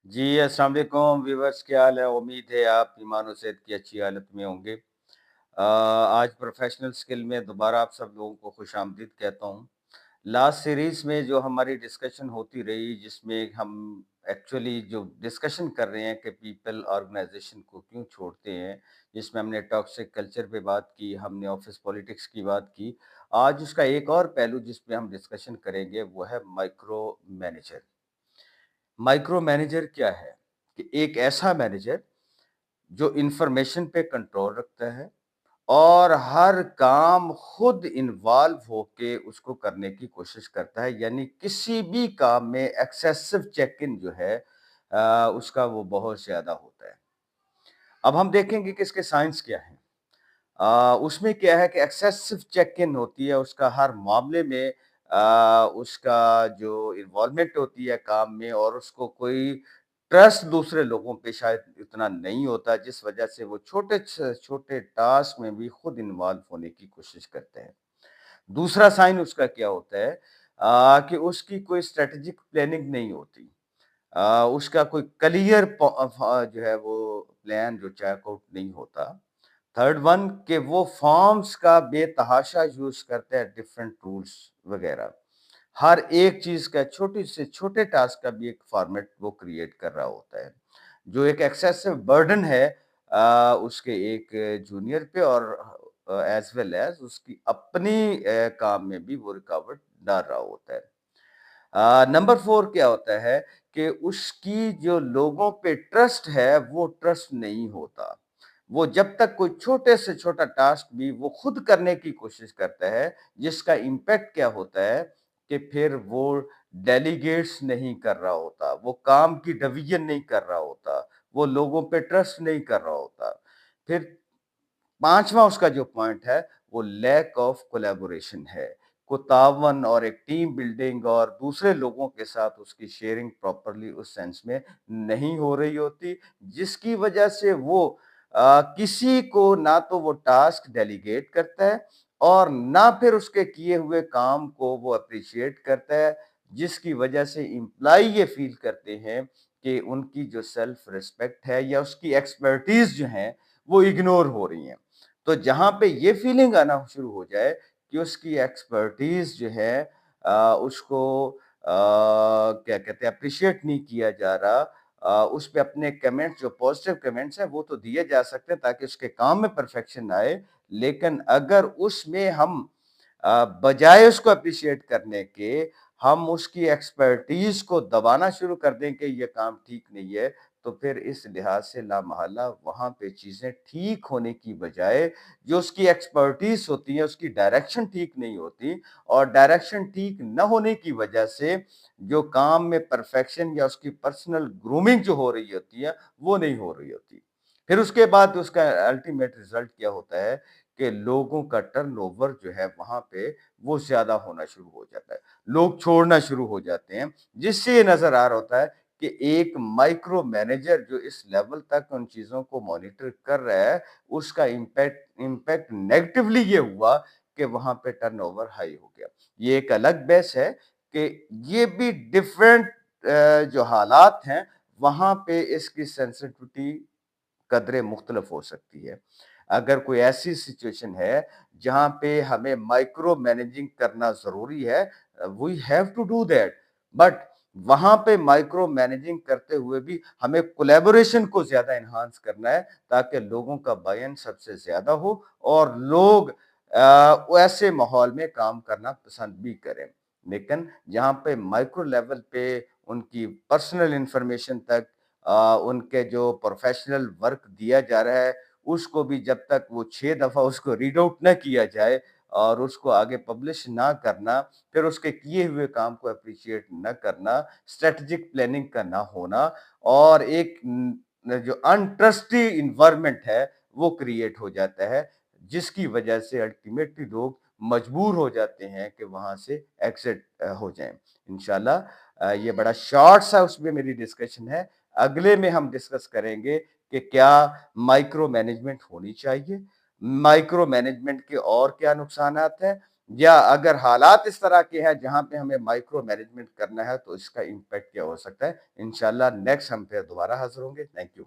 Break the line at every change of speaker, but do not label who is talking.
जी, अस्सलाम वालेकुम व्यूअर्स, क्या हाल है? उम्मीद है आप ईमान और सेहत की अच्छी हालत में होंगे। आज प्रोफ़ेशनल स्किल में दोबारा आप सब लोगों को खुशामदीद कहता हूँ। लास्ट सीरीज़ में जो हमारी डिस्कशन होती रही, जिसमें हम एक्चुअली जो डिस्कशन कर रहे हैं कि पीपल ऑर्गेनाइज़ेशन को क्यों छोड़ते हैं, जिसमें हमने टॉक्सिक कल्चर पे बात की, हमने ऑफ़िस पॉलिटिक्स की बात की। आज उसका एक और पहलू जिस पे हम डिस्कशन करेंगे, वो है माइक्रो मैनेजर। माइक्रो मैनेजर क्या है? कि एक ऐसा मैनेजर जो इन्फॉर्मेशन पे कंट्रोल रखता है और हर काम खुद इन्वॉल्व होके उसको करने की कोशिश करता है, यानी किसी भी काम में एक्सेसिव चेक इन जो है उसका वो बहुत ज्यादा होता है। अब हम देखेंगे कि इसके साइंस क्या है। उसमें क्या है कि एक्सेसिव चेक इन होती है उसका हर मामले में। उसका जो इन्वॉल्वमेंट होती है काम में, और उसको कोई ट्रस्ट दूसरे लोगों पे शायद इतना नहीं होता, जिस वजह से वो छोटे छोटे टास्क में भी खुद इन्वॉल्व होने की कोशिश करते हैं। दूसरा साइन उसका क्या होता है कि उसकी कोई स्ट्रेटेजिक प्लानिंग नहीं होती। उसका कोई क्लियर जो है वो प्लान जो चेक आउट नहीं होता। थर्ड वन कि वो फॉर्म्स का बेतहाशा यूज़ करते हैं, डिफरेंट रूल्स वगैरह। हर एक चीज़ का छोटे से छोटे टास्क का भी एक फॉर्मेट वो क्रिएट कर रहा होता है, जो एक एक्सेसिव बर्डन है उसके एक जूनियर पे, और एज़ वेल एज़ उसकी अपनी काम में भी वो रुकावट डाल रहा होता है। नंबर 4 क्या होता है कि उसकी जो लोगों पे ट्रस्ट है, वो ट्रस्ट नहीं होता। वो जब तक कोई छोटे से छोटा टास्क भी वो खुद करने की कोशिश करता है, जिसका इम्पैक्ट क्या होता है कि फिर वो डेलीगेट्स नहीं कर रहा होता, वो काम की डिवीज़न नहीं कर रहा होता, वो लोगों पे ट्रस्ट नहीं कर रहा होता। फिर 5वां उसका जो पॉइंट है, वो लैक ऑफ कोलैबोरेशन है। को तावन और एक टीम बिल्डिंग और दूसरे लोगों के साथ उसकी शेयरिंग प्रॉपर्ली उस सेंस में नहीं हो रही होती, जिसकी वजह से वो किसी को ना तो वो टास्क डेलीगेट करता है और ना फिर उसके किए हुए काम को वो अप्रिशिएट करता है, जिसकी वजह से एम्प्लॉयी ये फ़ील करते हैं कि उनकी जो सेल्फ रिस्पेक्ट है या उसकी एक्सपर्टीज़ जो हैं, वो इग्नोर हो रही हैं। तो जहाँ पे ये फीलिंग आना शुरू हो जाए कि उसकी एक्सपर्टीज जो है उसको क्या कहते हैं अप्रिशिएट नहीं किया जा रहा, उस पे अपने कमेंट्स जो पॉजिटिव कमेंट्स हैं वो तो दिए जा सकते हैं ताकि उसके काम में परफेक्शन आए। लेकिन अगर उसमें हम बजाय उसको अप्रिशिएट करने के हम उसकी एक्सपर्टीज को दबाना शुरू कर दें कि ये काम ठीक नहीं है, तो फिर इस लिहाज से लामहल्ला वहाँ पे चीज़ें ठीक होने की बजाय जो उसकी एक्सपर्टीज़ होती है, उसकी डायरेक्शन ठीक नहीं होती, और डायरेक्शन ठीक न होने की वजह से जो काम में परफेक्शन या उसकी पर्सनल ग्रूमिंग जो हो रही होती है, वो नहीं हो रही होती। फिर उसके बाद उसका अल्टीमेट रिज़ल्ट क्या होता है कि लोगों का टर्नओवर जो है वहाँ पे वो ज़्यादा होना शुरू हो जाता है। लोग छोड़ना शुरू हो जाते हैं, जिससे ये नज़र आ रहा होता है कि एक माइक्रो मैनेजर जो इस लेवल तक उन चीज़ों को मॉनिटर कर रहा है, उसका इम्पैक्ट इम्पैक्ट नेगेटिवली ये हुआ कि वहाँ पे टर्नओवर हाई हो गया। ये एक अलग बहस है कि ये भी डिफरेंट जो हालात हैं, वहाँ पे इसकी सेंसिटिविटी कदरें मुख्तलिफ हो सकती है। अगर कोई ऐसी सिचुएशन है, जहाँ पे हमें माइक्रो मैनेजिंग करना ज़रूरी है, we have to do that, but वहाँ पे माइक्रो मैनेजिंग करते हुए भी हमें कोलैबोरेशन को ज़्यादा एनहांस करना है, ताकि लोगों का बयान सबसे ज़्यादा हो और लोग वैसे माहौल में काम करना पसंद भी करें। लेकिन जहाँ पे माइक्रो लेवल पे उनकी पर्सनल इंफॉर्मेशन तक उनके जो प्रोफेशनल वर्क दिया जा रहा है, उसको भी जब तक वो 6 दफ़ा उसको रीड आउट ना किया जाए और उसको आगे पब्लिश ना करना, फिर उसके किए हुए काम को एप्रिशिएट ना करना, स्ट्रैटेजिक प्लानिंग का ना होना, और एक जो अनट्रस्टी एनवायरनमेंट है, वो क्रिएट हो जाता है, जिसकी वजह से अल्टीमेटली लोग मजबूर हो जाते हैं कि वहाँ से एग्ज़िट हो जाएँ। इंशाल्लाह ये बड़ा शॉर्ट सा उसमें मेरी डिस्कशन है। अगले में हम डिस्कस करेंगे कि क्या माइक्रो मैनेजमेंट होनी चाहिए, माइक्रो मैनेजमेंट के और क्या नुकसानात हैं, یا اگر حالات اس طرح کے ہیں جہاں پہ ہمیں مائکرو مینجمنٹ کرنا ہے تو اس کا امپیکٹ کیا ہو سکتا ہے. انشاءاللہ نیکسٹ ہم پھر دوبارہ حاضر ہوں گے. Thank you.